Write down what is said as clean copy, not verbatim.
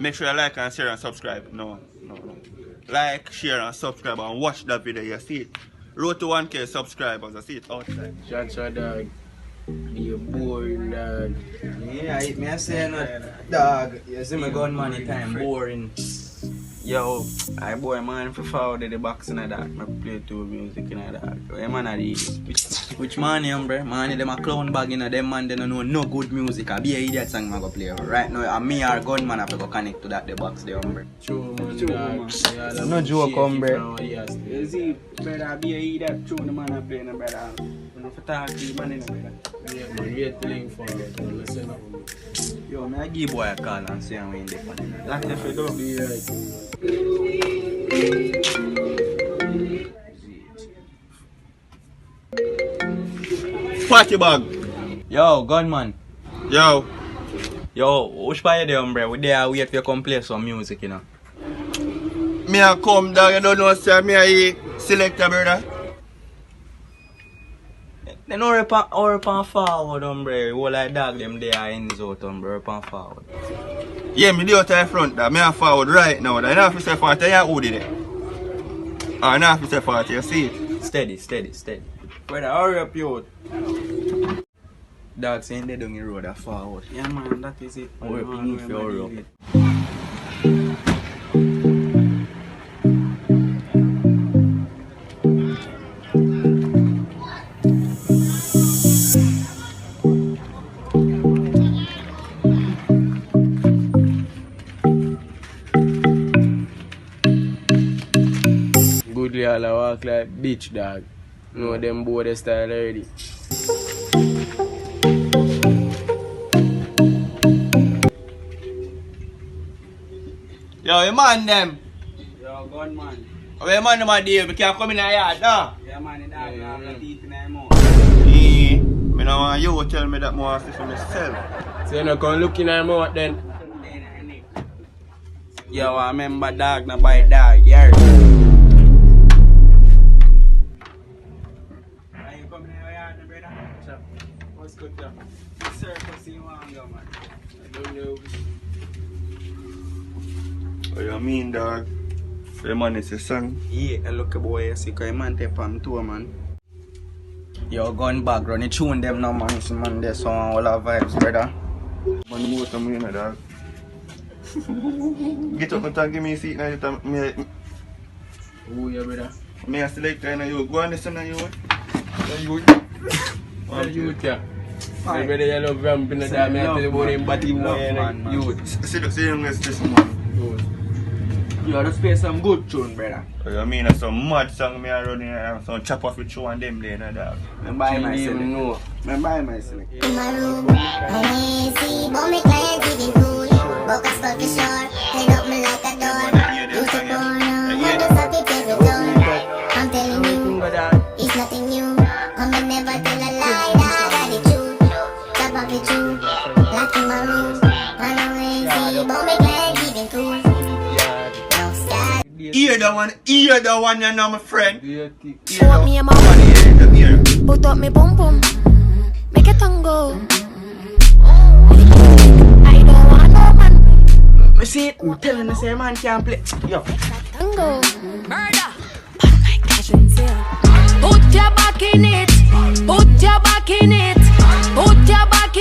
Make sure you like and share and subscribe. No. Like, share and subscribe and watch that video. You see it. Road to 1K subscribers. I see it outside. Shots are dog. You're boring, dog. Yeah, I say no, dog. You see me gunman anytime boring. Yo, I boy man for forward the box in a dog. I play two music in a dog. Hey man are these? Which man bro? Man them a clown bag in a them man they don't know no good music. I be a idiot song I go play. Right now and me or gunman have to go connect to that the box there bro. True man, dog. No joke bro. You see, brother, be a idiot. True the man I play no brother. You know for talk to you man in brother. Yeah man, wait till for listen up. Yo, me I give boy a call and see him in there. That's if you don't Be right. Party bag. Yo, gunman. Yo. Which part you there, bro? We there wait for you come play some music, you know. Me a come down, you don't know, sir. Me a selector, brother. They know rep on forward, bro. All like dog them there ends out, bro. Rep on forward. Yeah, me do out in front, that. Me a forward right now. That. I have to say 40, you who did it? I have to say 40, you see it? Steady. Brother, hurry up, you. Dog saying they don't get road that forward. Yeah, man, that is it. Hurry up, you need to hurry up. Good y'all I walk like bitch dog. Know them boy they style already. Yo, you man them. Yo, gunman. Where you man them a deal? We can't come in the yard, no? Yeah, man, the dog have teeth in their mouth. Me no want you tell me that more for myself. So you know come look in our mouth then. Yo, I remember dog na bite dog, yeah. Are you coming in the yard, brother? What's good, sir? Circus you want to go, man? I don't know. What you mean, dog? The man is a song. Yeah, and look boy, you see, cause man take on tour, man. Yo, gun back, run it tune them now, man. See, man, there's some all our vibes, brother. Man, go to me, dog. Get up and give me a seat now. Who you brother? Me a select and you go on listen to you. Well, youth yeah. My brother you love ramping the dog. Me I tell you about him body man. Youth. See young as this man. You just play some good tune, brother. I mean, that's some mad song me a run here, some chop off with you and them there, dog. I buy myself. I buy myself. In my room, I see, but me client giving cool. Focus for sure, head up me like a door. You should burn on, what does that be every door? I'm telling you, it's nothing new. I'm never tell a lie, I got the truth. Top of the truth, like in my room. I know easy, but me client giving cool. Hear the one, you know, my friend. Show me a mouth, put up me pum pum, make a tongue go. I don't want no man. I see it, I'm telling the same man can't play. Yo. Tango. Murder. But my passion's here. Put your back in it. Put your back in it. Put your back